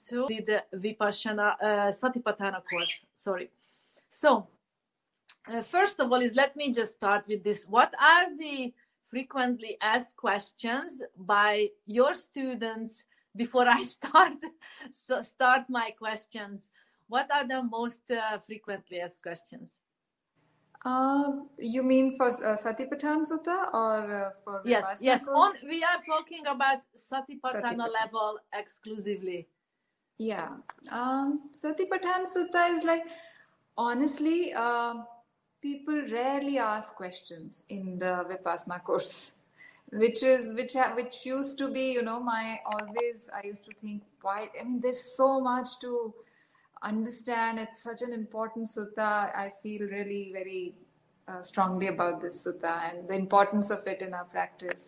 to the Vipassana Satipatthana course. Sorry. So, first of all, let me just start with this. What are the frequently asked questions by your students before I start my questions? What are the most frequently asked questions? You mean for Satipatthana Sutta or for Vipassana Yes. course? We are talking about Satipatthana level exclusively. Yeah. Satipatthana Sutta is like, honestly, people rarely ask questions in the Vipassana course, which used to be, I used to think, why? I mean, there's so much to understand. It's such an important sutta. I feel really very strongly about this sutta and the importance of it in our practice.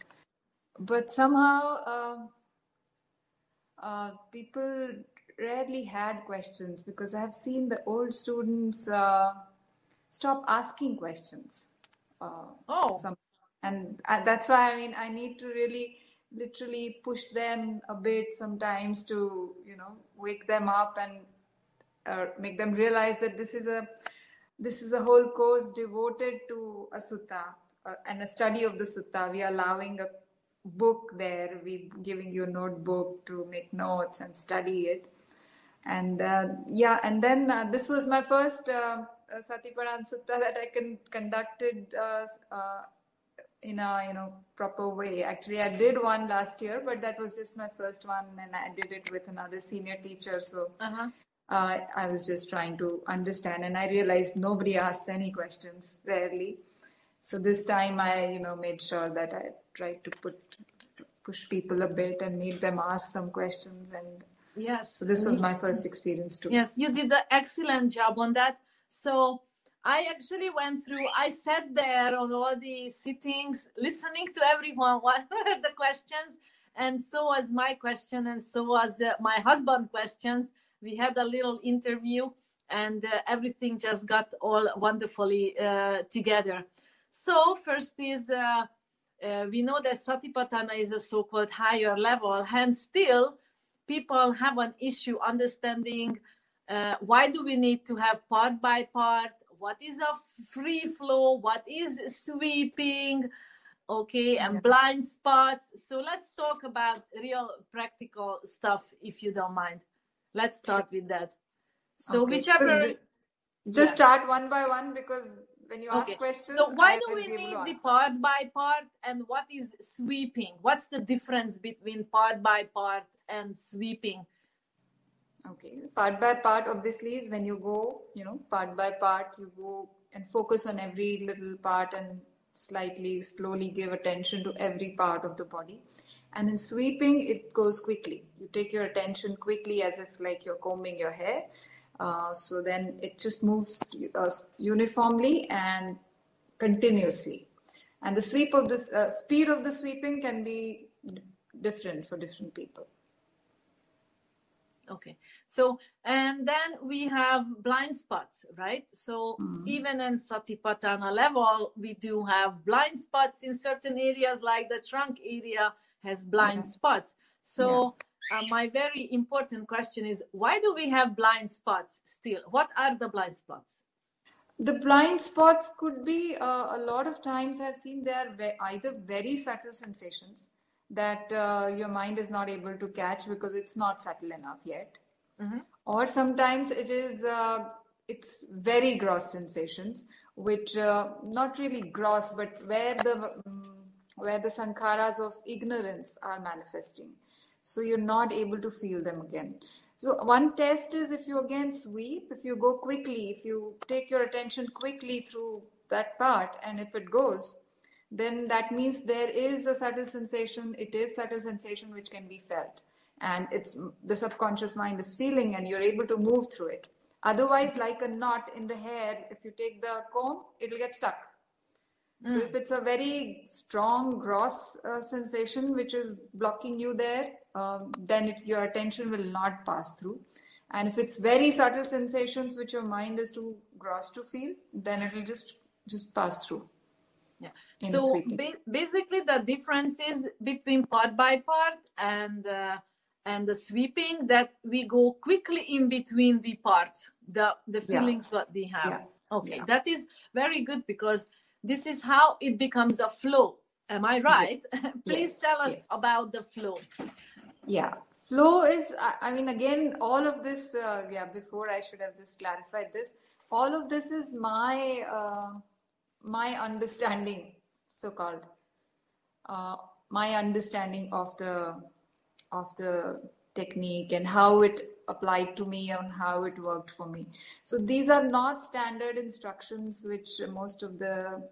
But somehow people rarely had questions, because I have seen the old students stop asking questions. And that's why, I mean, I need to really literally push them a bit sometimes to, wake them up and make them realize that this is a whole course devoted to a sutta and a study of the sutta. We are allowing a book there. We giving you a notebook to make notes and study it. And then this was my first Satipatthana Sutta that I conducted in a proper way. Actually, I did one last year, but that was just my first one, and I did it with another senior teacher. So I was just trying to understand, and I realized nobody asks any questions, rarely. So this time I, made sure that I tried to push people a bit and make them ask some questions. And yes, so this was my first experience too. Yes, you did an excellent job on that. So I actually went through, I sat there on all the sittings, listening to everyone, what were the questions, and so was my question, and so was my husband's questions. We had a little interview, and everything just got all wonderfully together. So first is, we know that Satipatthana is a so-called higher level, hence still people have an issue understanding why do we need to have part by part, what is a free flow, what is sweeping, okay, and blind spots. So let's talk about real practical stuff, if you don't mind. Let's start with that. So whichever... Just start one by one, because when you ask questions... So why do we need the part by part, and what is sweeping? What's the difference between part by part and sweeping? Okay, part by part obviously is when you go, part by part, you go and focus on every little part and slowly give attention to every part of the body. And in sweeping, it goes quickly. You take your attention quickly, as if like you're combing your hair. So then it just moves uniformly and continuously. And the sweep of this speed of the sweeping can be different for different people. Okay, so, and then we have blind spots, right? So even in Satipatthana level, we do have blind spots in certain areas, like the trunk area has blind spots. So my very important question is, why do we have blind spots still? What are the blind spots? The blind spots could be, a lot of times I've seen they are either very subtle sensations that your mind is not able to catch because it's not subtle enough yet. Or sometimes it is it's very gross sensations, which not really gross, but where the sankharas of ignorance are manifesting. So you're not able to feel them again. So one test is, if you again sweep, if you go quickly, if you take your attention quickly through that part, and if it goes, then that means there is a subtle sensation. It is subtle sensation which can be felt, and it's the subconscious mind is feeling, and you're able to move through it. Otherwise, like a knot in the hair, if you take the comb, it'll get stuck. So if it's a very strong gross sensation which is blocking you there, then your attention will not pass through. And if it's very subtle sensations which your mind is too gross to feel, then it will just pass through. Yeah. So basically the difference is between part by part and and the sweeping, that we go quickly in between the parts, the feelings what we have. Yeah. Okay, Yeah. that is very good, because this is how it becomes a flow. Am I right? Yes. Please tell us about the flow. Yeah. Flow is, I mean, again, all of this, before I should have just clarified this. All of this is my understanding, so-called, my understanding of the technique and how it applied to me and how it worked for me. So these are not standard instructions which most of the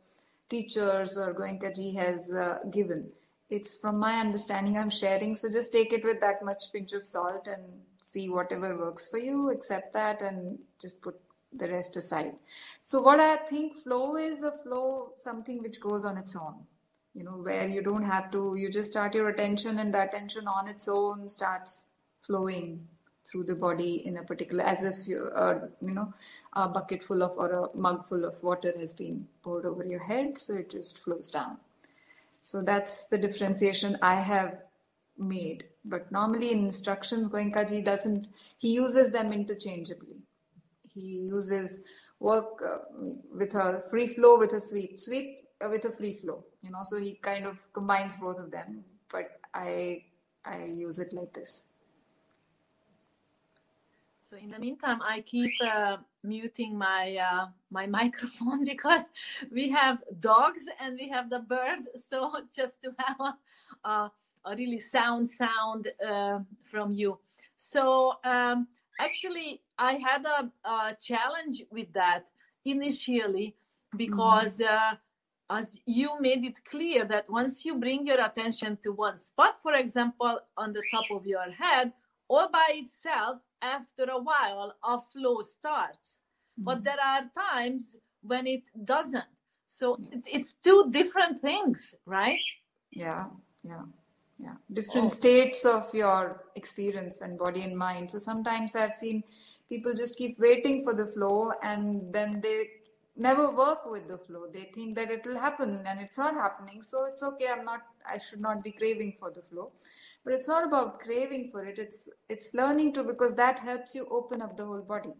teachers or Goenkaji has given. It's from my understanding I'm sharing. So just take it with that much pinch of salt and see whatever works for you, accept that, and just put the rest aside. So what I think flow is something which goes on its own, where you don't have to, you just start your attention, and the attention on its own starts flowing through the body in a particular, as if a bucket full of, or a mug full of water has been poured over your head. So it just flows down. So that's the differentiation I have made. But normally in instructions, Goenkaji doesn't, he uses them interchangeably. He uses work with a free flow, with a sweep with a free flow, so he kind of combines both of them. But I use it like this. So in the meantime, I keep muting my my microphone, because we have dogs and we have the bird. So just to have a really sound from you. So actually, I had a challenge with that initially, because as you made it clear that once you bring your attention to one spot, for example, on the top of your head, all by itself, after a while, a flow starts. But there are times when it doesn't. So it's two different things, right? Yeah. Different states of your experience and body and mind. So sometimes I've seen people just keep waiting for the flow, and then they never work with the flow. They think that it will happen, and it's not happening. So it's okay. I should not be craving for the flow. But it's not about craving for it. It's learning to, because that helps you open up the whole body,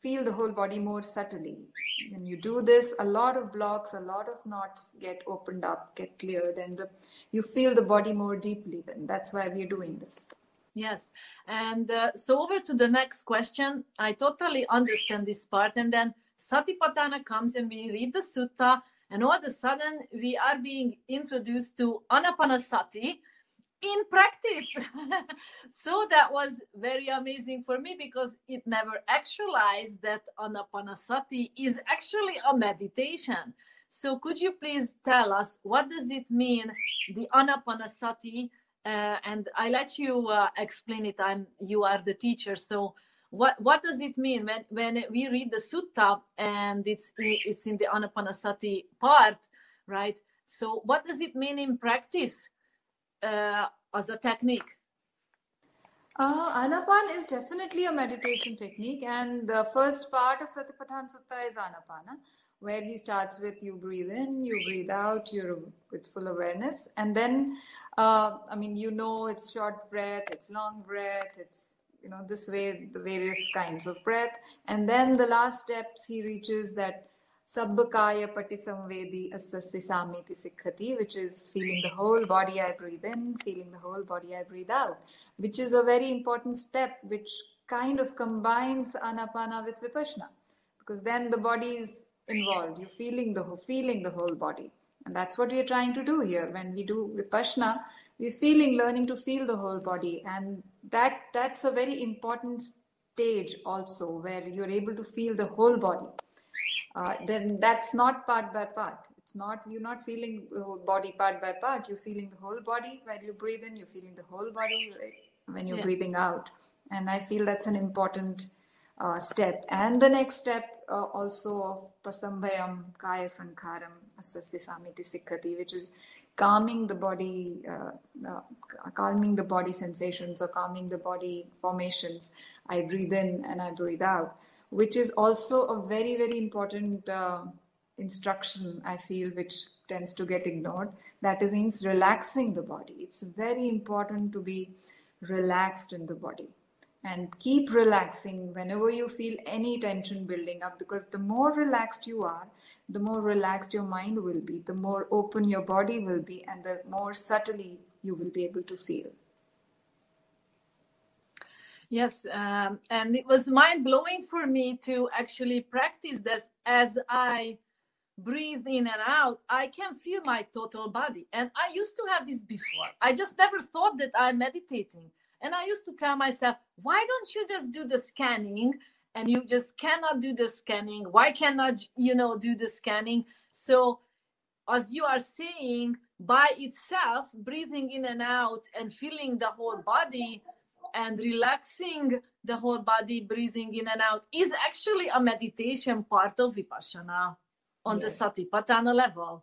feel the whole body more subtly. When you do this, a lot of blocks, a lot of knots get opened up, get cleared, and you feel the body more deeply. Then that's why we're doing this. Yes. And so over to the next question. I totally understand this part. And then Satipatthana comes and we read the sutta, and all of a sudden we are being introduced to Anapanasati in practice. So that was very amazing for me, because it never actualized that Anapanasati is actually a meditation. So could you please tell us, what does it mean, the Anapanasati? And I let you explain it. You are the teacher. So what does it mean when we read the sutta and it's in the Anapanasati part, right? So what does it mean in practice? As a technique? Anapan is definitely a meditation technique, and the first part of Satipatthana Sutta is Anapana, where he starts with you breathe in, you breathe out, you're with full awareness, and then it's short breath, it's long breath, it's this way, the various kinds of breath, and then the last steps he reaches that Sabbakaya Patisamvedi Asasya Samiti Sikhati, which is feeling the whole body I breathe in, feeling the whole body I breathe out, which is a very important step, which kind of combines Anapana with Vipassana, because then the body is involved. You're feeling the whole body. And that's what we're trying to do here. When we do Vipassana, we're learning to feel the whole body. And that's a very important stage also, where you're able to feel the whole body. Then that's not part by part. You're not feeling the whole body part by part. You're feeling the whole body while you breathe in. You're feeling the whole body when you're breathing out. And I feel that's an important step. And the next step also of Pasambhayam Kaya Sankharam Asasya Samiti Sikhati, which is calming the body sensations, or calming the body formations. I breathe in and I breathe out, which is also a very, very important instruction, I feel, which tends to get ignored. That means relaxing the body. It's very important to be relaxed in the body. And keep relaxing whenever you feel any tension building up, because the more relaxed you are, the more relaxed your mind will be, the more open your body will be, and the more subtly you will be able to feel. Yes, and it was mind-blowing for me to actually practice this. As I breathe in and out, I can feel my total body. And I used to have this before. I just never thought that I'm meditating. And I used to tell myself, why don't you just do the scanning? And you just cannot do the scanning. Why cannot you do the scanning? So as you are saying, by itself, breathing in and out and feeling the whole body and relaxing the whole body, breathing in and out, is actually a meditation part of Vipassana on the Satipatthana level.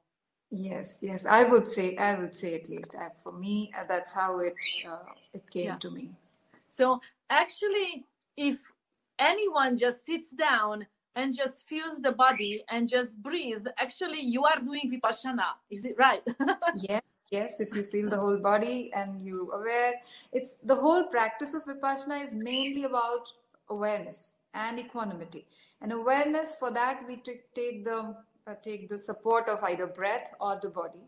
Yes, I would say at least for me, that's how it came to me. So actually, if anyone just sits down and just feels the body and just breathe, actually you are doing Vipassana. Is it right? Yes, if you feel the whole body and you're aware, it's the whole practice of Vipassana is mainly about awareness and equanimity. And awareness, for that we take the support of either breath or the body.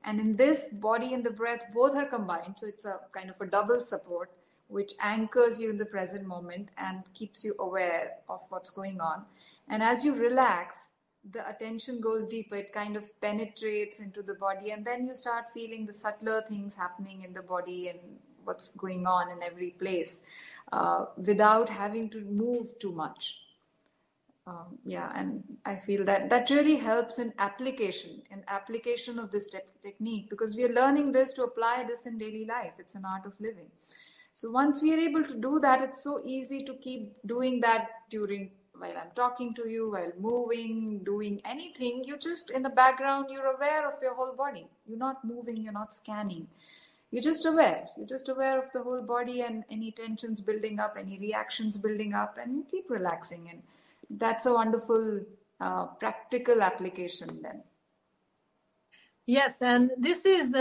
And in this, body and the breath both are combined. So it's a kind of a double support, which anchors you in the present moment and keeps you aware of what's going on. And as you relax, the attention goes deeper. It kind of penetrates into the body, and then you start feeling the subtler things happening in the body and what's going on in every place, without having to move too much. And I feel that really helps in application of this technique, because we are learning this to apply this in daily life. It's an art of living. So once we are able to do that, it's so easy to keep doing that while I'm talking to you, while moving, doing anything. You just, in the background, you're aware of your whole body. You're not moving, you're not scanning. You're just aware. You're just aware of the whole body and any tensions building up, any reactions building up, and you keep relaxing. And that's a wonderful practical application then. Yes, and this is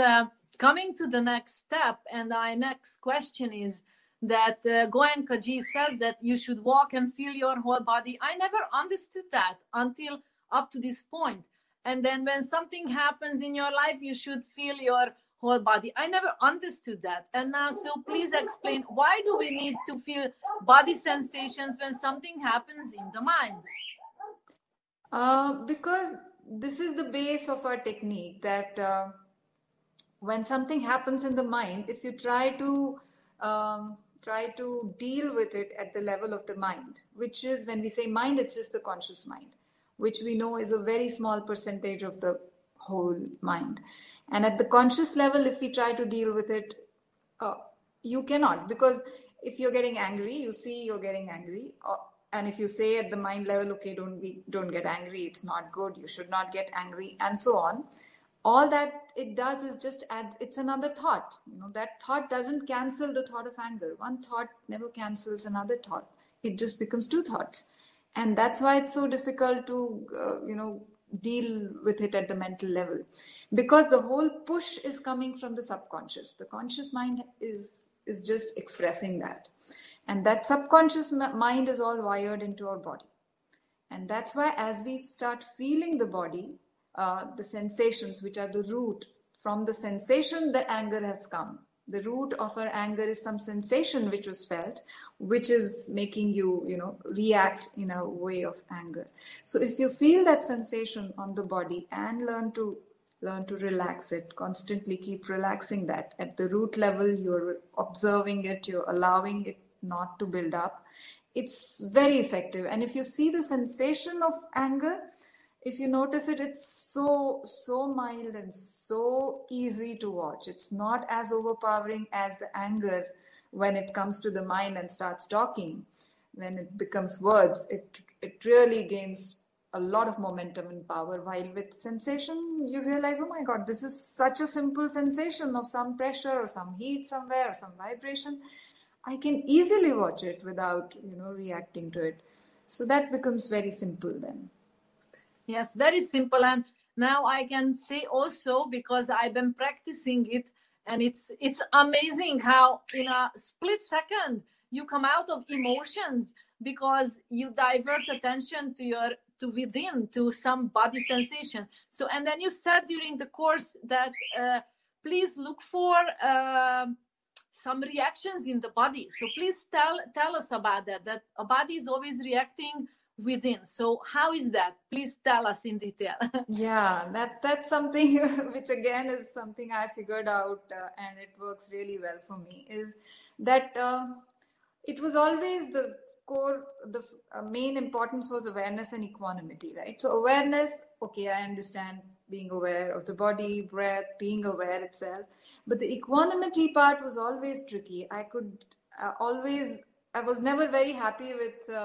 coming to the next step. And our next question is that Goenka-ji says that you should walk and feel your whole body. I never understood that until up to this point. And then when something happens in your life, you should feel your whole body. I never understood that. And now, so please explain, why do we need to feel body sensations when something happens in the mind? Because this is the base of our technique, that when something happens in the mind, if you try to deal with it at the level of the mind, which is, when we say mind, it's just the conscious mind, which we know is a very small percentage of the whole mind. And at the conscious level, if we try to deal with it, you cannot, because if you're getting angry, you see you're getting angry, and if you say at the mind level, okay, don't get angry, it's not good, you should not get angry, and so on, all that it does is just adds, it's another thought. That thought doesn't cancel the thought of anger. One thought never cancels another thought. It just becomes two thoughts. And that's why it's so difficult to, deal with it at the mental level, because the whole push is coming from the subconscious. The conscious mind is just expressing that. And that subconscious mind is all wired into our body. And that's why as we start feeling the body, the sensations, which are the root, from the sensation the anger has come. The root of our anger is some sensation which was felt, which is making you, react in a way of anger. So if you feel that sensation on the body and learn to relax it, constantly keep relaxing that. At the root level, you're observing it, you're allowing it not to build up. It's very effective. And if you see the sensation of anger, if you notice it, it's so mild and so easy to watch. It's not as overpowering as the anger when it comes to the mind and starts talking. When it becomes words, it really gains a lot of momentum and power. While with sensation, you realize, oh my God, this is such a simple sensation of some pressure or some heat somewhere or some vibration. I can easily watch it without, reacting to it. So that becomes very simple then. Yes, very simple. And now I can say also, because I've been practicing it, And it's amazing how in a split second you come out of emotions because you divert attention to within, to some body sensation. So, and then you said during the course that please look for some reactions in the body. So please tell us about that a body is always reacting within. So how is that? Please tell us in detail. Yeah, that's something which again is something I figured out, and it works really well for me, is that it was always the core, the main importance was awareness and equanimity, right? So awareness, okay, I understand being aware of the body, breath, being aware itself. But the equanimity part was always tricky. I was never very happy with,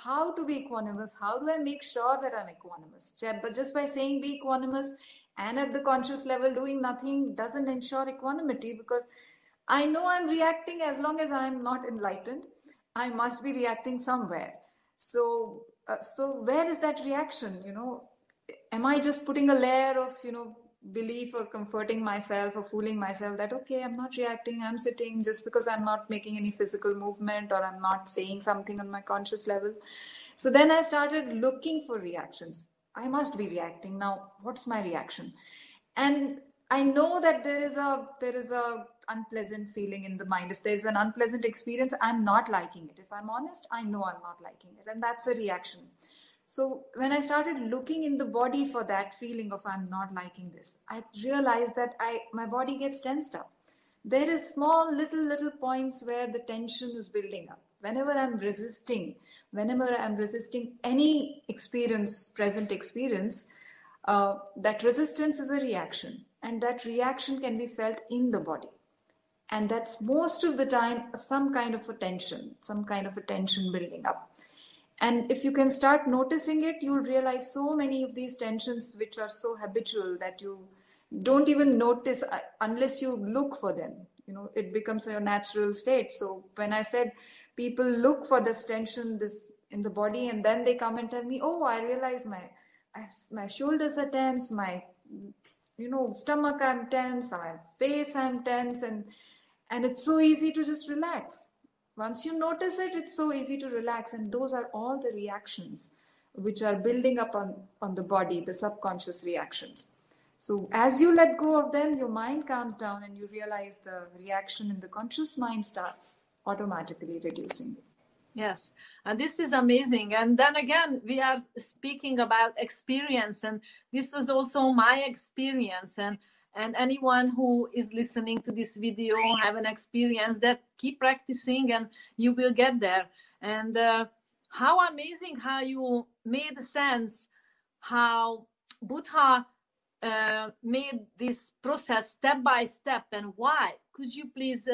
how to be equanimous. How do I make sure that I'm equanimous? But just by saying be equanimous and at the conscious level doing nothing doesn't ensure equanimity, because I know I'm reacting. As long as I'm not enlightened, I must be reacting somewhere. So where is that reaction? Am I just putting a layer of, belief or comforting myself or fooling myself that, okay, I'm not reacting, I'm sitting, just because I'm not making any physical movement or I'm not saying something on my conscious level? So then I started looking for reactions. I must be reacting. Now, what's my reaction? And I know that there is a unpleasant feeling in the mind. If there's an unpleasant experience, I'm not liking it. If I'm honest, I know I'm not liking it. And that's a reaction. So when I started looking in the body for that feeling of I'm not liking this, I realized that my body gets tensed up. There is small little points where the tension is building up. Whenever I'm resisting any experience, present experience, that resistance is a reaction, and that reaction can be felt in the body. And that's most of the time some kind of a tension building up. And if you can start noticing it, you'll realize so many of these tensions which are so habitual that you don't even notice unless you look for them. It becomes a natural state. So when I said people look for this tension in the body, and then they come and tell me, oh, I realize my shoulders are tense, my stomach I'm tense, my face I'm tense, and it's so easy to just relax. Once you notice it, it's so easy to relax. And those are all the reactions which are building up on the body, the subconscious reactions. So as you let go of them, your mind calms down and you realize the reaction in the conscious mind starts automatically reducing. Yes, and this is amazing. And then again, we are speaking about experience, and this was also my experience. And anyone who is listening to this video have an experience, that keep practicing and you will get there. And how amazing how you made sense how Buddha made this process step by step, and why. Could you please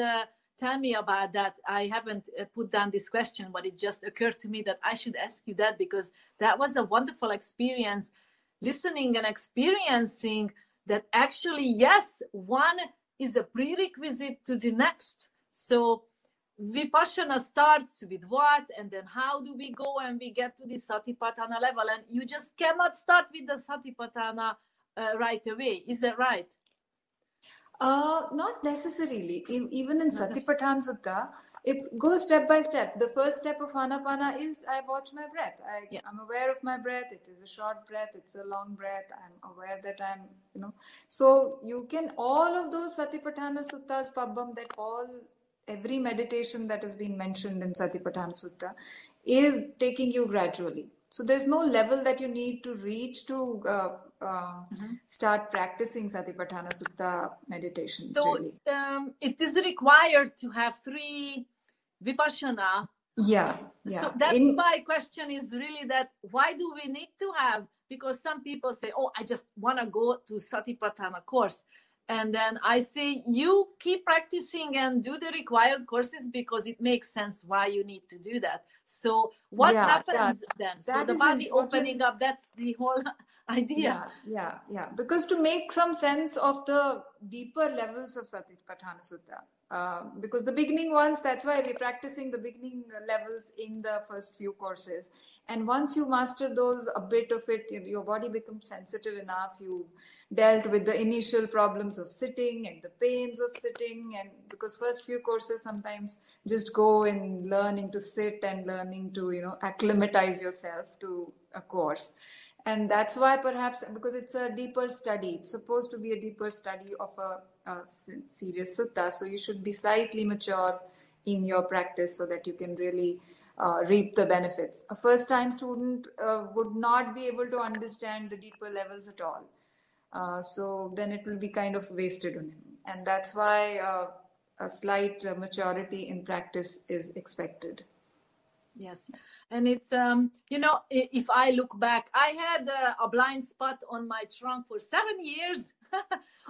tell me about that? I haven't put down this question, but it just occurred to me that I should ask you that, because that was a wonderful experience, listening and experiencing that actually, yes, one is a prerequisite to the next. So Vipassana starts with what, and then how do we go and we get to the Satipatthana level? And you just cannot start with the Satipatthana right away. Is that right? Not necessarily. Even in Satipatthana Sutta, it goes step by step. The first step of Anapana is I watch my breath. I'm aware of my breath. It is a short breath. It's a long breath. I'm aware that I'm, So you can, all of those Satipatthana Suttas, Pabbam, that every meditation that has been mentioned in Satipatthana Sutta is taking you gradually. So there's no level that you need to reach to start practicing Satipatthana Sutta meditations. So really. It is required to have 3 Vipassana. Yeah. So that's my question is really that, why do we need to have? Because some people say, oh, I just want to go to Satipatthana course. And then I say, you keep practicing and do the required courses because it makes sense why you need to do that. So what happens then? So the body opening up, that's the whole idea. Yeah. Because to make some sense of the deeper levels of Satipatthana Sutta, Because the beginning ones, that's why we're practicing the beginning levels in the first few courses. And once you master those, a bit of it, your body becomes sensitive enough. You dealt with the initial problems of sitting and the pains of sitting. And because first few courses sometimes just go in learning to sit and learning to, acclimatize yourself to a course. And that's why perhaps, because it's a deeper study, it's supposed to be a deeper study of a serious sutta. So you should be slightly mature in your practice so that you can really reap the benefits. A first-time student would not be able to understand the deeper levels at all. So then it will be kind of wasted on him. And that's why a slight maturity in practice is expected. Yes. And it's, if I look back, I had a blind spot on my trunk for 7 years.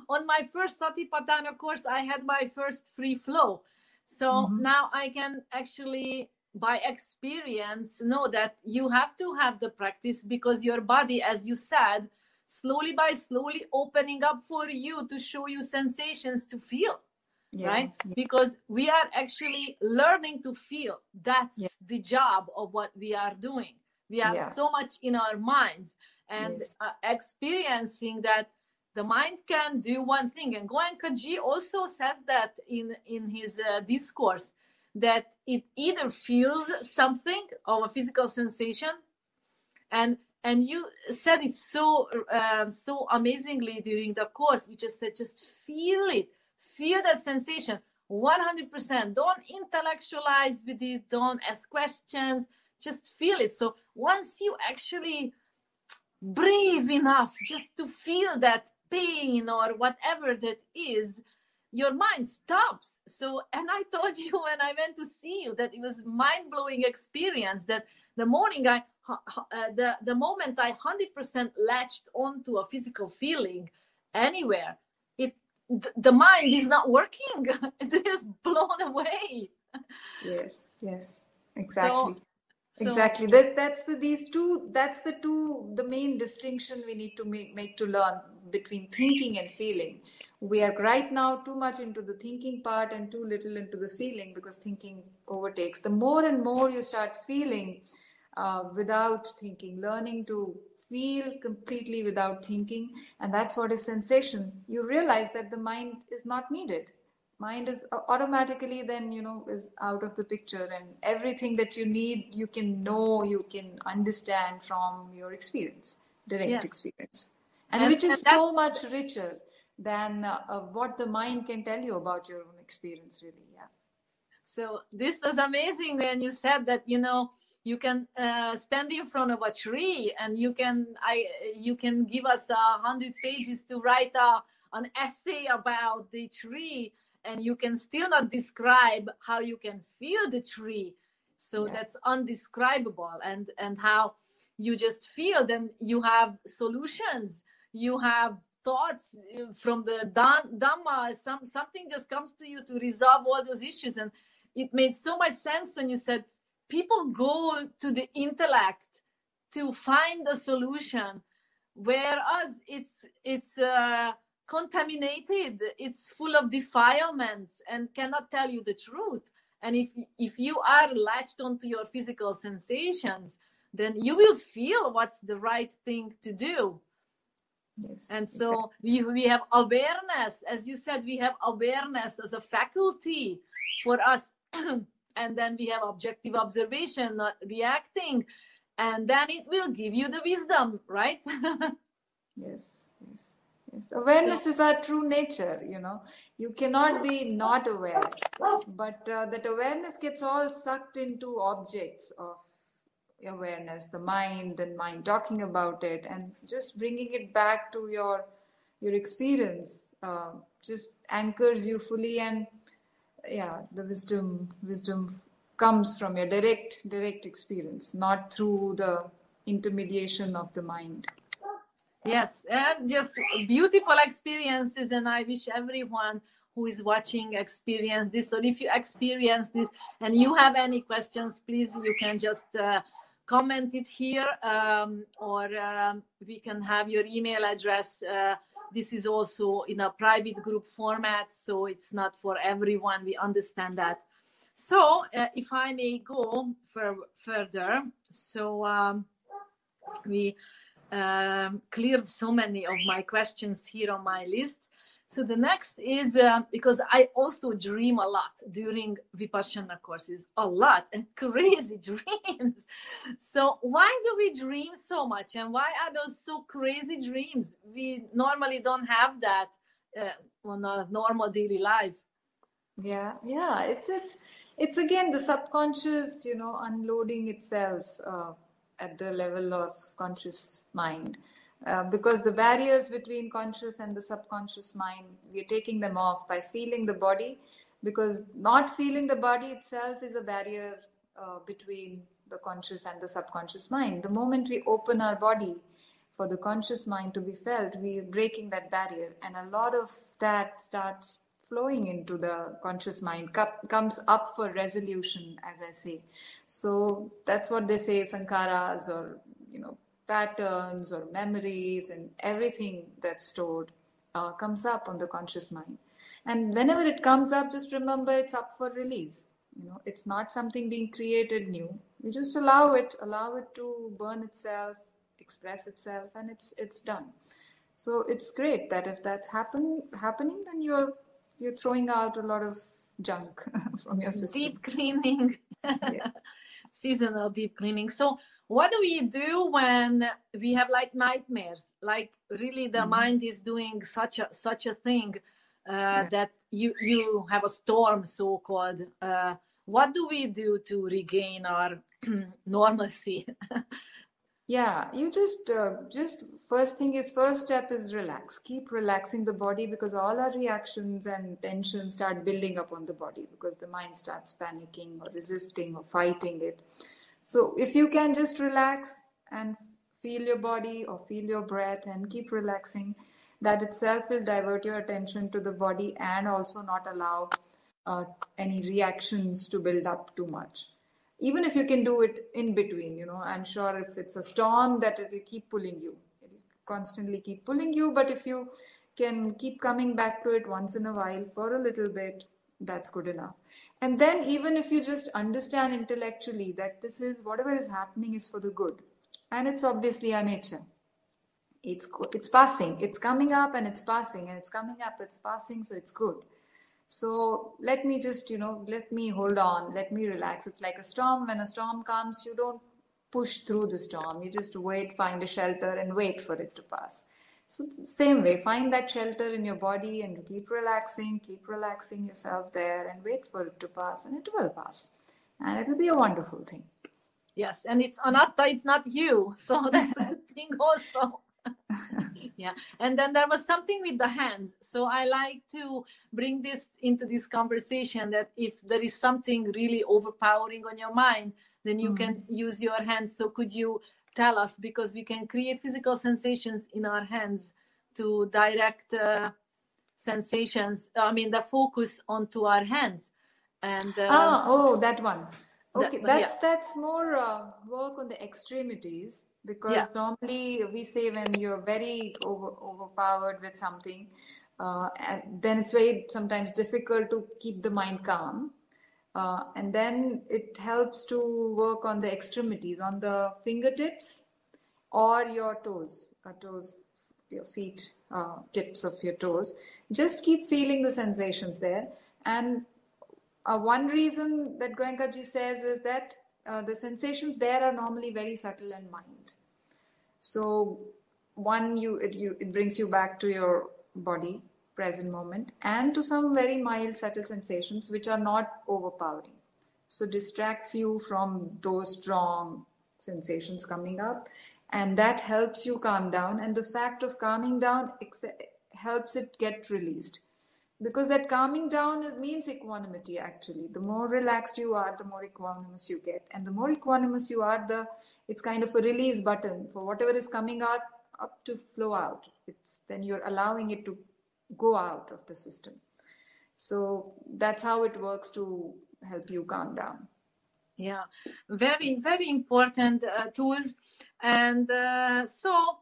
On my first Satipatthana course, I had my first free flow. So now I can actually, by experience, know that you have to have the practice, because your body, as you said, slowly opening up for you to show you sensations to feel. Yeah. Right? Yeah. Because we are actually learning to feel. That's the job of what we are doing. We have so much in our minds, and experiencing that the mind can do one thing. And Goenkaji also said that in his discourse, that it either feels something of a physical sensation, and you said it so amazingly during the course. You just said, just feel it. Feel that sensation 100%. Don't intellectualize with it. Don't ask questions. Just feel it. So once you actually breathe enough just to feel that pain or whatever that is, your mind stops. So, and I told you when I went to see you that it was mind-blowing experience, that the morning the moment I 100% latched onto a physical feeling anywhere, the mind is not working. It is blown away. Yes, exactly. Exactly. That's the main distinction we need to make to learn between thinking and feeling. We are right now too much into the thinking part and too little into the feeling, because thinking overtakes. The more and more you start feeling without thinking, learning to feel completely without thinking, and that's what is sensation, you realize that the mind is not needed. Mind is automatically then, is out of the picture, and everything that you need, you can know, you can understand from your experience, direct experience, and which is so much richer than what the mind can tell you about your own experience, really. So this was amazing when you said that, you can stand in front of a tree and you can give us 100 pages to write an essay about the tree, and you can still not describe how you can feel the tree. So that's undescribable, and how you just feel. Then you have solutions, you have thoughts from the Dhamma. Something just comes to you to resolve all those issues. And it made so much sense when you said people go to the intellect to find a solution, whereas it's contaminated, it's full of defilements and cannot tell you the truth. And if you are latched onto your physical sensations, then you will feel what's the right thing to do. Yes, and so we have awareness, as you said, we have awareness as a faculty for us. And then we have objective observation, not reacting, and then it will give you the wisdom, right? Yes. Awareness is our true nature, you cannot be not aware, but that awareness gets all sucked into objects of awareness, the mind talking about it, and just bringing it back to your experience just anchors you fully. And the wisdom comes from your direct experience, not through the intermediation of the mind. Yes, and just beautiful experiences, and I wish everyone who is watching experience this. So if you experience this and you have any questions, please, you can just comment it here, or we can have your email address this is also in a private group format, so it's not for everyone. We understand that. So if I may go further, so we cleared so many of my questions here on my list. So the next is, because I also dream a lot during Vipassana courses, a lot, and crazy dreams. So why do we dream so much? And why are those so crazy dreams? We normally don't have that on a normal daily life. Yeah, it's again the subconscious, unloading itself at the level of conscious mind. Because the barriers between conscious and the subconscious mind, we're taking them off by feeling the body, because not feeling the body itself is a barrier between the conscious and the subconscious mind. The moment we open our body for the conscious mind to be felt, we are breaking that barrier, and a lot of that starts flowing into the conscious mind, comes up for resolution, as I say. So that's what they say, sankharas, or patterns or memories, and everything that's stored comes up on the conscious mind. And whenever it comes up, just remember it's up for release. It's not something being created new. You just allow it to burn itself, express itself, and it's done. So it's great that if that's happening, then you're throwing out a lot of junk from your system. Deep cleaning. Yeah. Seasonal deep cleaning. So what do we do when we have like nightmares? Like really the mind is doing such a thing that you have a storm, so-called. What do we do to regain our normalcy? Yeah, you just first step is relax. Keep relaxing the body, because all our reactions and tensions start building up on the body because the mind starts panicking or resisting or fighting it. So if you can just relax and feel your body or feel your breath and keep relaxing, that itself will divert your attention to the body and also not allow any reactions to build up too much. Even if you can do it in between, I'm sure if it's a storm, that it will keep pulling you. It will constantly keep pulling you. But if you can keep coming back to it once in a while for a little bit, that's good enough. And then even if you just understand intellectually that this is, whatever is happening is for the good. And it's obviously our nature. It's passing. It's coming up and it's passing. And it's coming up, it's passing. So it's good. So let me just, let me hold on, let me relax. It's like a storm. When a storm comes, you don't push through the storm. You just wait, find a shelter and wait for it to pass. So same way, find that shelter in your body and keep relaxing yourself there and wait for it to pass, and it will pass. And it'll be a wonderful thing. Yes, and it's anatta, it's not you. So that's a good thing also. Yeah, and then there was something with the hands. So I like to bring this into this conversation, that if there is something really overpowering on your mind, then you can use your hands. So could you tell us, because we can create physical sensations in our hands to direct sensations, the focus onto our hands. And that one. Okay, that's more work on the extremities. Because normally we say when you're very overpowered with something, then it's very sometimes difficult to keep the mind calm. And then it helps to work on the extremities, on the fingertips or your toes, your feet, tips of your toes. Just keep feeling the sensations there. And one reason that Goenkaji says is that the sensations there are normally very subtle and mild. So one, it brings you back to your body, present moment, and to some very mild, subtle sensations which are not overpowering. So distracts you from those strong sensations coming up, and that helps you calm down. And the fact of calming down helps it get released. Because that calming down means equanimity, actually. The more relaxed you are, the more equanimous you get. And the more equanimous you are, it's kind of a release button for whatever is coming out up to flow out. Then you're allowing it to go out of the system. So that's how it works to help you calm down. Yeah, very, very important tools. And so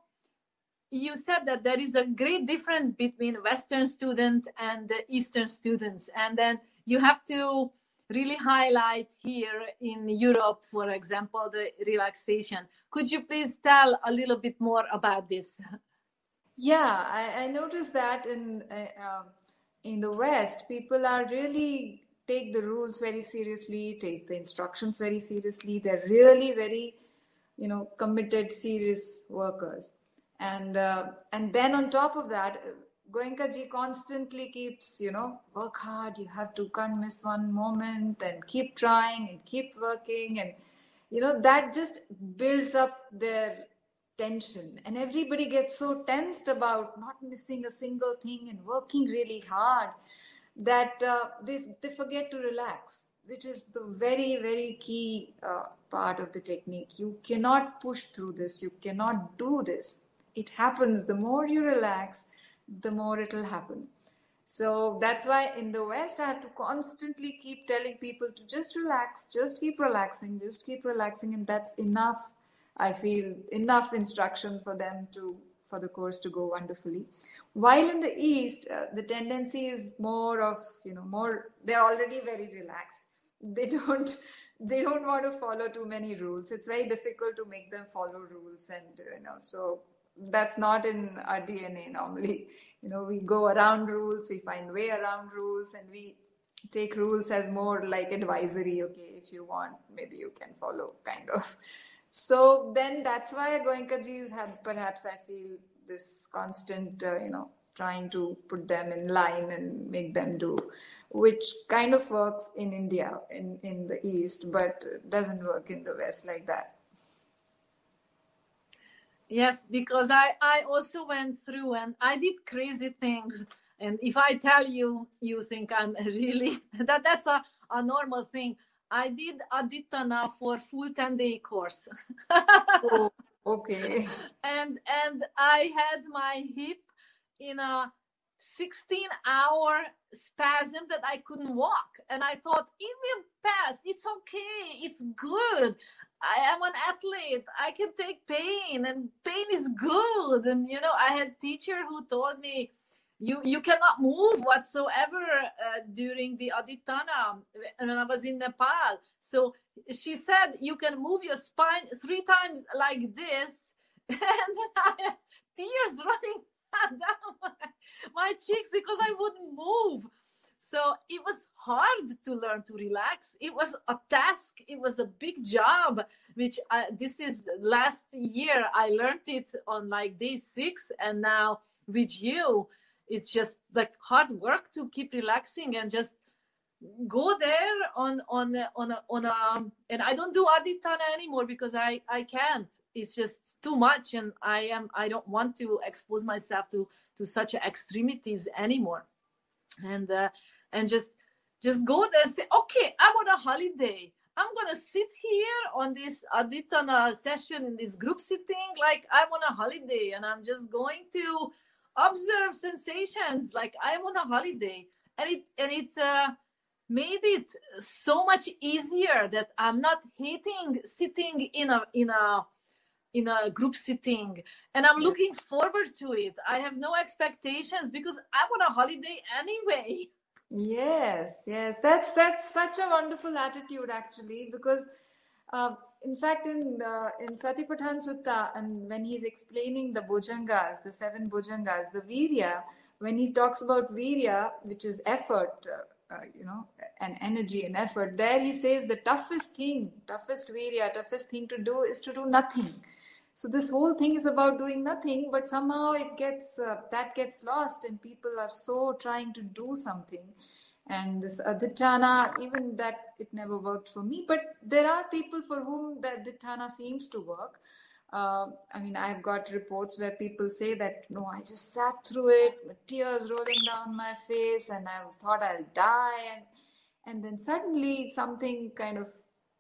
you said that there is a great difference between Western students and the Eastern students, and then you have to really highlight here in Europe, for example, the relaxation. Could you please tell a little bit more about this? Yeah, I noticed that in the West, people are really take the rules very seriously, take the instructions very seriously. They're really very, committed, serious workers. And then on top of that, Goenka ji constantly keeps, work hard. You have to can't miss one moment and keep trying and keep working, and that just builds up their tension, and everybody gets so tensed about not missing a single thing and working really hard that they forget to relax, which is the very, very key part of the technique. You cannot push through this, you cannot do this. It happens. The more you relax, the more it will happen. So that's why in the West, I have to constantly keep telling people to just relax, just keep relaxing, just keep relaxing, and that's enough. I feel enough instruction for them for the course to go wonderfully. While in the East, the tendency is more of, they're already very relaxed. They don't want to follow too many rules. It's very difficult to make them follow rules, and so that's not in our DNA normally. We go around rules, we find way around rules, and we take rules as more like advisory. Okay, if you want, maybe you can follow, kind of. So then that's why Goenkajis have, perhaps I feel, this constant, trying to put them in line and make them do, which kind of works in India, in the East, but doesn't work in the West like that. Yes, because I also went through and I did crazy things. And if I tell you, you think I'm really, that's a normal thing. I did Aditana for full 10-day course. Oh, okay. And I had my hip in a 16-hour spasm that I couldn't walk. And I thought, it will pass. It's okay. It's good. I am an athlete. I can take pain, and pain is good. And, I had a teacher who told me, you cannot move whatsoever during the Aditana when I was in Nepal. So she said, you can move your spine 3 times like this. And then I had tears running down my cheeks because I wouldn't move. So it was hard to learn to relax. It was a task. It was a big job, which this is last year. I learned it on like day 6. And now with you, it's just like hard work to keep relaxing and just go there on a, and I don't do Aditana anymore because I can't. It's just too much, and I don't want to expose myself to such extremities anymore. And just go there and say, okay, I'm on a holiday. I'm gonna sit here on this Aditana session in this group sitting like I'm on a holiday, and I'm just going to observe sensations like I'm on a holiday. And it made it so much easier that I'm not hating sitting in a group sitting, and I'm looking forward to it. I have no expectations because I'm on a holiday anyway. Yes, that's such a wonderful attitude, actually, because in fact in Satipatthana Sutta, and when he's explaining the bhujangas, the 7 bhujangas, the virya, when he talks about virya, which is effort, and energy and effort, there he says the toughest thing to do is to do nothing. So this whole thing is about doing nothing, but somehow it gets that gets lost, and people are so trying to do something. And this Aditana, even that, it never worked for me. But there are people for whom the Aditana seems to work. I've got reports where people say that, no, I just sat through it, with tears rolling down my face, and I thought I'll die. And then suddenly something kind of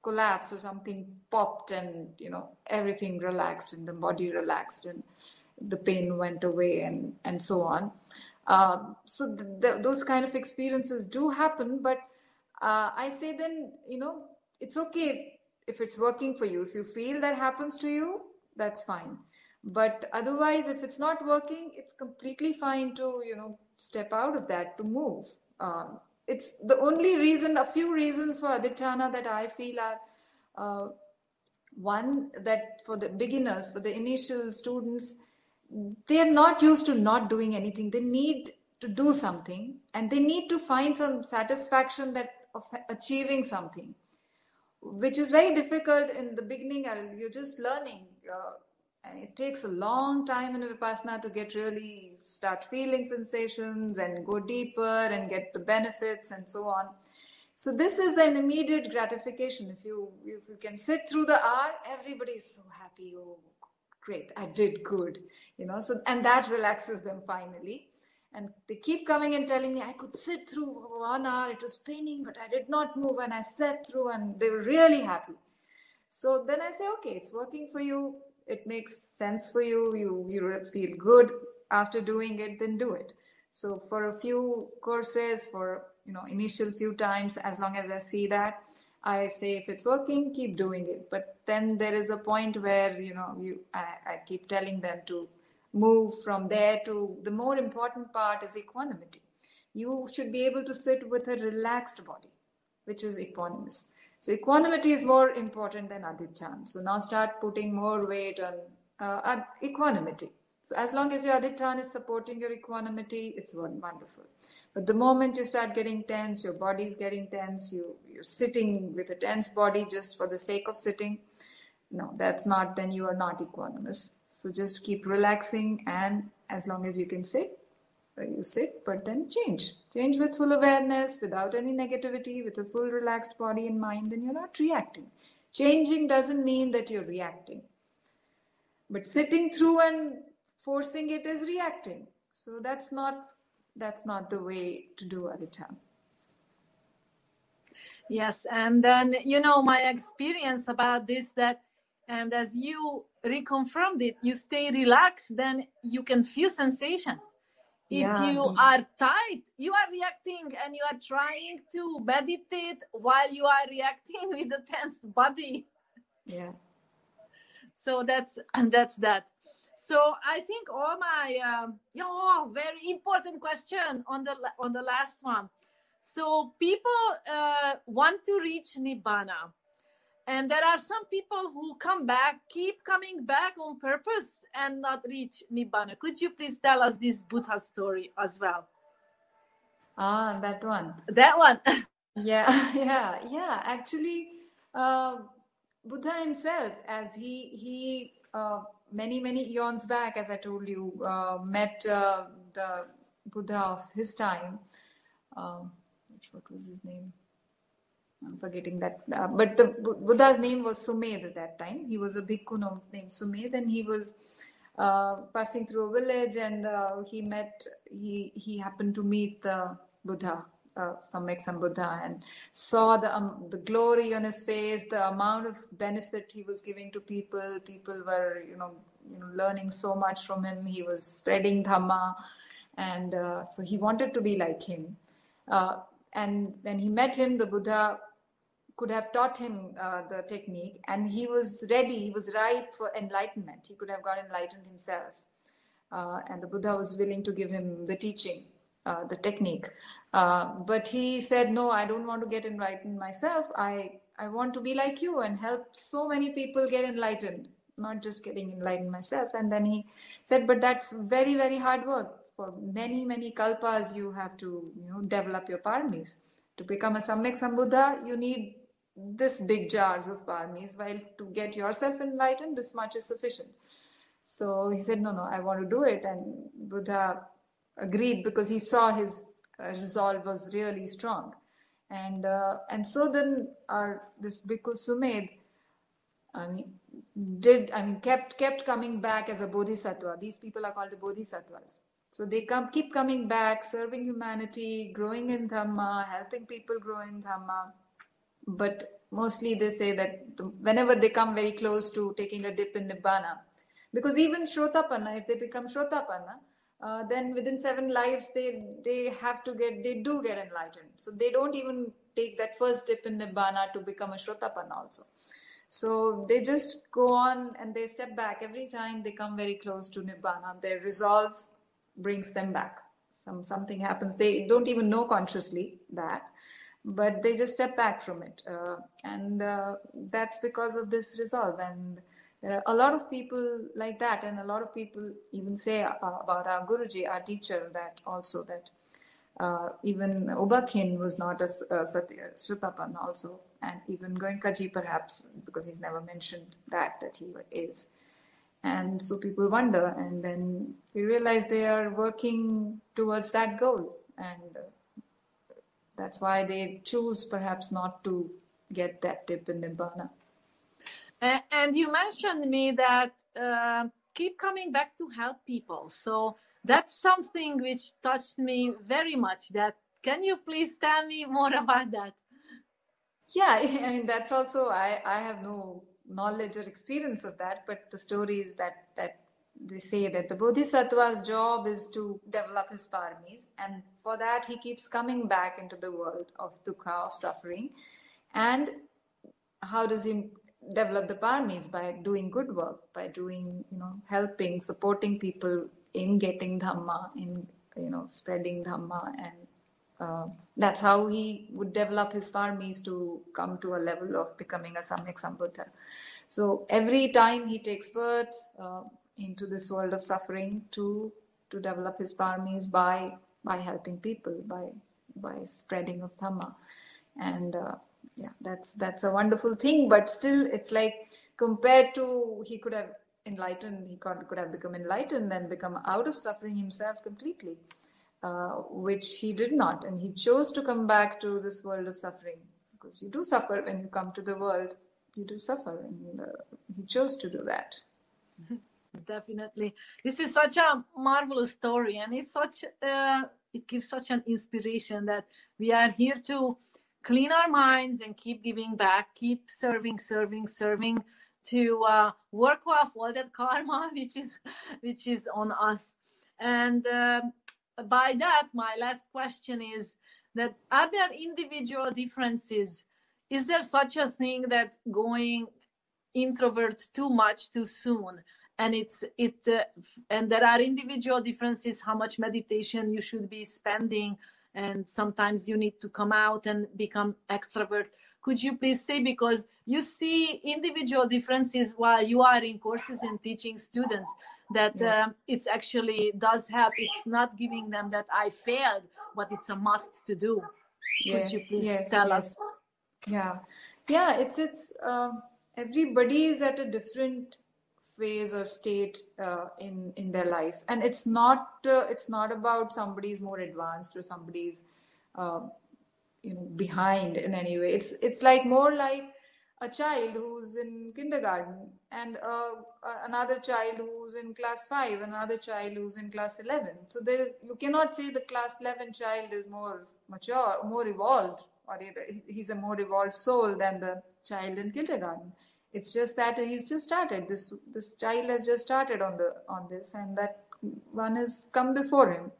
collapsed, or something popped, and, everything relaxed, and the body relaxed, and the pain went away, and so on. So those kind of experiences do happen, but I say then, it's okay if it's working for you. If you feel that happens to you, that's fine. But otherwise, if it's not working, it's completely fine to, step out of that, to move. It's the only reason, a few reasons for Aditana that I feel are, one, that for the beginners, for the initial students, they are not used to not doing anything. They need to do something, and they need to find some satisfaction of achieving something, which is very difficult in the beginning. You're just learning. And it takes a long time in Vipassana to start feeling sensations and go deeper and get the benefits and so on. So this is an immediate gratification. If you can sit through the hour, everybody is so happy. Oh, great, I did good. And that relaxes them finally. And they keep coming and telling me, I could sit through 1 hour, it was paining, but I did not move, and I sat through, and they were really happy. So then I say, okay, it's working for you. It makes sense for you. You feel good after doing it, then do it. So for a few courses, for initial few times, as long as I see that, I say, if it's working, keep doing it. But then there is a point where I keep telling them to move from there to the more important part is equanimity. You should be able to sit with a relaxed body, which is equanimous. So equanimity is more important than adhichan. So now start putting more weight on equanimity. So as long as your adhichan is supporting your equanimity, it's wonderful. But the moment you start getting tense, your body is getting tense, you're sitting with a tense body just for the sake of sitting, no, then you are not equanimous. So just keep relaxing, and as long as you can sit, you sit, but then change with full awareness, without any negativity, with a full relaxed body and mind. Then you're not reacting. Changing doesn't mean that you're reacting, but sitting through and forcing it is reacting. So that's not the way to do adhichan. Yes, and then my experience about this, that and as you reconfirmed it, you stay relaxed, then you can feel sensations. If you are tight, you are reacting, and you are trying to meditate while you are reacting with a tense body. Yeah. So that's that. So I think all my very important question on the last one. So people want to reach Nibbana. And there are some people who keep coming back on purpose and not reach Nibbana. Could you please tell us this Buddha story as well? That one. That one. Yeah. Actually, Buddha himself, as he many eons back, as I told you, met the Buddha of his time. What was his name? I'm forgetting that. But the Buddha's name was Sumed at that time. He was a bhikkhu named Sumed, and he was passing through a village, and he happened to meet the Buddha, Samyak Sambuddha, and saw the glory on his face, the amount of benefit he was giving to people. People were, learning so much from him. He was spreading Dhamma, and so he wanted to be like him. And when he met him, the Buddha could have taught him the technique, and he was ready, he was ripe for enlightenment. He could have got enlightened himself. And the Buddha was willing to give him the teaching, the technique. But he said, no, I don't want to get enlightened myself. I want to be like you and help so many people get enlightened, not just getting enlightened myself. And then he said, but that's very, very hard work. For many, many kalpas, you have to develop your paramis. To become a Samyak Sambuddha, you need this big jars of paramis, while to get yourself enlightened, this much is sufficient. So he said, no, I want to do it. And Buddha agreed, because he saw his resolve was really strong. And so then this Bhikkhu Sumed, kept coming back as a bodhisattva. These people are called the bodhisattvas. So they keep coming back, serving humanity, growing in Dhamma, helping people grow in Dhamma. But mostly they say that whenever they come very close to taking a dip in Nibbana, because even Shrotapanna, if they become Shrotapanna, then within 7 lives they do get enlightened. So they don't even take that first dip in Nibbana to become a Shrotapanna also. So they just go on and they step back. Every time they come very close to Nibbana, their resolve brings them back. Something happens. They don't even know consciously that, but they just step back from it. And that's because of this resolve. And there are a lot of people like that. And a lot of people even say about our Guruji, our teacher, that also that even Ubakhin was not a Shutapan also, and even Goenkaji perhaps, because he's never mentioned that he is. And so people wonder, and then we realize they are working towards that goal, and that's why they choose perhaps not to get that dip in Nibbana. And you mentioned me that keep coming back to help people. So that's something which touched me very much. That can you please tell me more about that? Yeah, I mean that's also I have no knowledge or experience of that, but the stories that they say that the Bodhisattva's job is to develop his paramis, and for that he keeps coming back into the world of dukkha, of suffering. And how does he develop the paramis? By doing good work, by doing, helping, supporting people in getting dhamma, in spreading dhamma, and that's how he would develop his paramis to come to a level of becoming a Samyak Sambuddha. So every time he takes birth into this world of suffering to develop his paramis by helping people, by spreading of dhamma. And that's a wonderful thing. But still, it's like compared to he could have enlightened, he could have become enlightened and become out of suffering himself completely. Which he did not, and he chose to come back to this world of suffering, because you do suffer when you come to the world. You do suffer, and he chose to do that. Definitely, this is such a marvelous story, and it's such it gives such an inspiration that we are here to clean our minds and keep giving back, keep serving, to work off all that karma which is on us. And by that, my last question is that are there individual differences? Is there such a thing that going introvert too much too soon? And and there are individual differences how much meditation you should be spending, and sometimes you need to come out and become extrovert. Could you please say, because you see individual differences while you are in courses and teaching students, that it's actually does help. It's not giving them that I failed, but it's a must to do. Could you please tell us? Yeah, it's everybody is at a different phase or state in their life, and it's not about somebody's more advanced or somebody's behind in any way. It's like more like a child who's in kindergarten and another child who's in class 5, another child who's in class 11. So you cannot say the class 11 child is more mature, more evolved, or he's a more evolved soul than the child in kindergarten. It's just that he's just started. This child has just started on this, and that one has come before him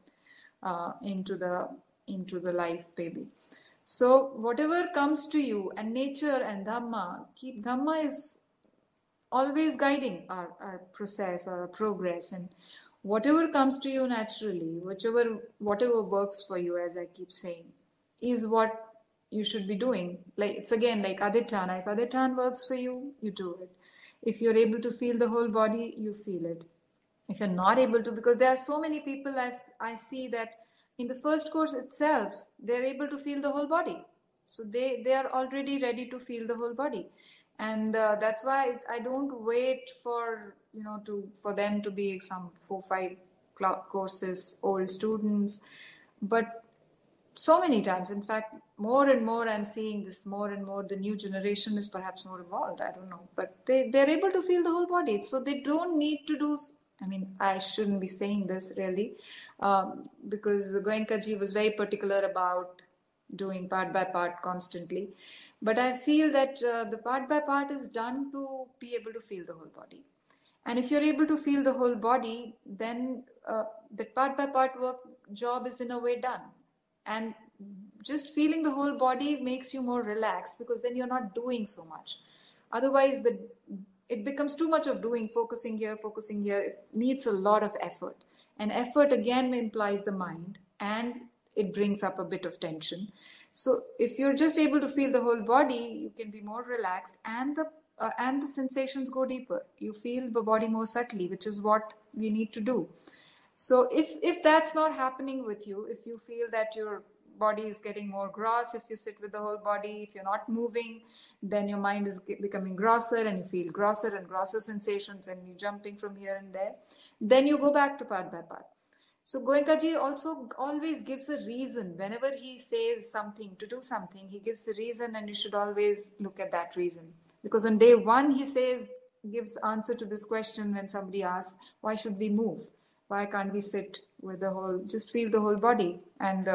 into the life baby. So whatever comes to you, and nature and Dhamma, Dhamma is always guiding our process or our progress, and whatever comes to you naturally, whatever works for you, as I keep saying, is what you should be doing. Like it's again like Aditana. If Aditana works for you, you do it. If you're able to feel the whole body, you feel it. If you're not able to, because there are so many people I see that in the first course itself, they're able to feel the whole body. So they are already ready to feel the whole body. And that's why I don't wait for them to be some 4-5 courses old students. But so many times, in fact, more and more I'm seeing this more and more. The new generation is perhaps more evolved, I don't know. But they're able to feel the whole body. So they don't need to do... I mean, I shouldn't be saying this really, because Goenkaji was very particular about doing part by part constantly. But I feel that the part by part is done to be able to feel the whole body. And if you're able to feel the whole body, then the part by part job is in a way done. And just feeling the whole body makes you more relaxed, because then you're not doing so much. Otherwise, it becomes too much of doing, focusing here, focusing here. It needs a lot of effort. And effort again implies the mind, and it brings up a bit of tension. So if you're just able to feel the whole body, you can be more relaxed, and the sensations go deeper. You feel the body more subtly, which is what we need to do. So if that's not happening with you, if you feel that your body is getting more gross, if you sit with the whole body, if you're not moving, then your mind is becoming grosser, and you feel grosser and grosser sensations, and you're jumping from here and there, then you go back to part by part. So Goenkaji also always gives a reason. Whenever he says something to do something, he gives a reason, and you should always look at that reason. Because on day one, he gives answer to this question when somebody asks, why should we move? Why can't we sit with just feel the whole body, and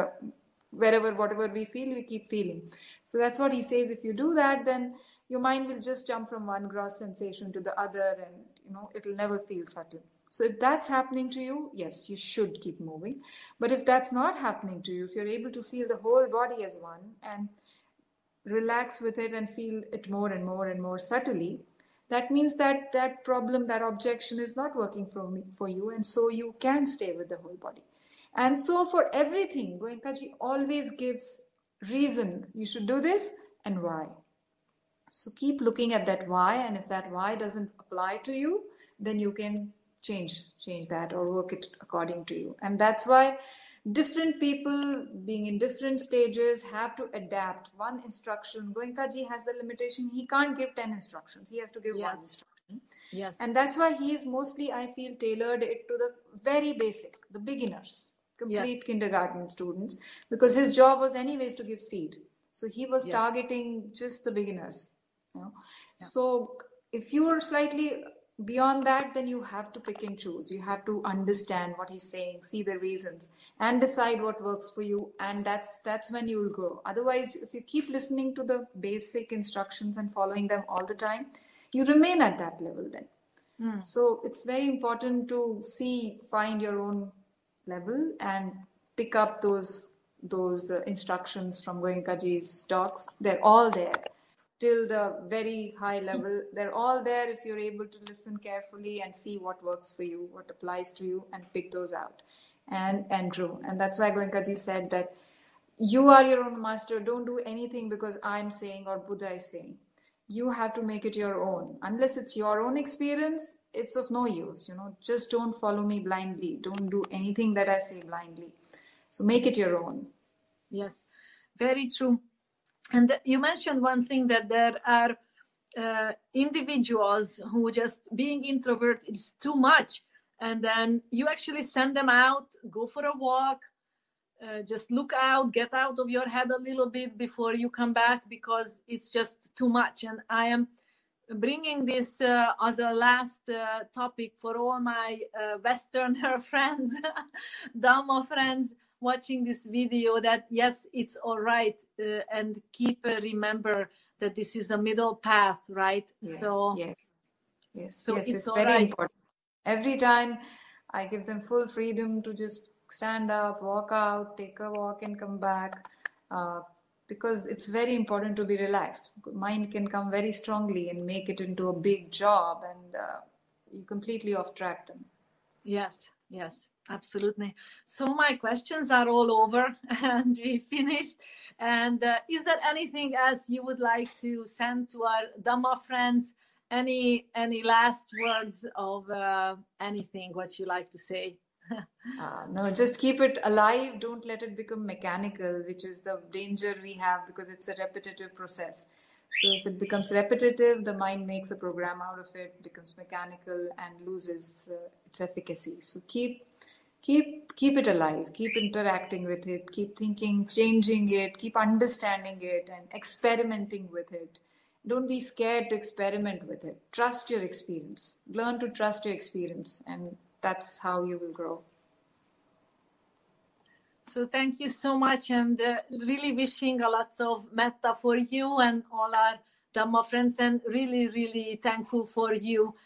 whatever we feel, we keep feeling. So that's what he says. If you do that, then your mind will just jump from one gross sensation to the other, and it'll never feel subtle. So if that's happening to you, yes, you should keep moving. But if that's not happening to you, if you're able to feel the whole body as one and relax with it and feel it more and more and more subtly, that means that problem, that objection is not working for you, and so you can stay with the whole body. And so for everything, Goenkaji always gives reason. You should do this and why. So keep looking at that why, and if that why doesn't apply to you, then you can change that or work it according to you. And that's why different people being in different stages have to adapt one instruction. Goenkaji has the limitation. He can't give 10 instructions. He has to give one instruction. Yes. And that's why he's mostly, I feel, tailored it to the very basic, the beginners, complete kindergarten students, because his job was anyways to give seed. So he was targeting just the beginners. So if you are slightly beyond that, then you have to pick and choose. You have to understand what he's saying, see the reasons, and decide what works for you. And that's when you will grow. Otherwise, if you keep listening to the basic instructions and following them all the time, you remain at that level then. So it's very important to find your own level and pick up those instructions from Goenkaji's talks. They're all there. Till the very high level, they're all there if you're able to listen carefully and see what works for you, what applies to you, and pick those out and grow. And that's why Goenkaji said that you are your own master. Don't do anything because I'm saying or Buddha is saying. You have to make it your own. Unless it's your own experience, it's of no use. Just don't follow me blindly. Don't do anything that I say blindly. So make it your own. Yes, very true. And you mentioned one thing, that there are individuals who just being introvert is too much. And then you actually send them out, go for a walk, just look out, get out of your head a little bit before you come back, because it's just too much. And I am bringing this as a last topic for all my Westerner friends, Dhamma friends, watching this video, that yes, it's all right, and keep remember that this is a middle path, right? Yes, so it's very important. Every time I give them full freedom to just stand up, walk out, take a walk and come back, because it's very important to be relaxed. Mind can come very strongly and make it into a big job, and you completely off track them. Yes, absolutely. So my questions are all over and we finished. And is there anything else you would like to send to our Dhamma friends? Any last words of anything what you like to say? No, just keep it alive. Don't let it become mechanical, which is the danger we have, because it's a repetitive process. So if it becomes repetitive, the mind makes a program out of it, becomes mechanical, and loses its efficacy. So keep it alive, keep interacting with it, keep thinking, changing it, keep understanding it and experimenting with it. Don't be scared to experiment with it. Trust your experience. Learn to trust your experience, and that's how you will grow. So thank you so much, and really wishing a lot of metta for you and all our Dhamma friends, and really, really thankful for you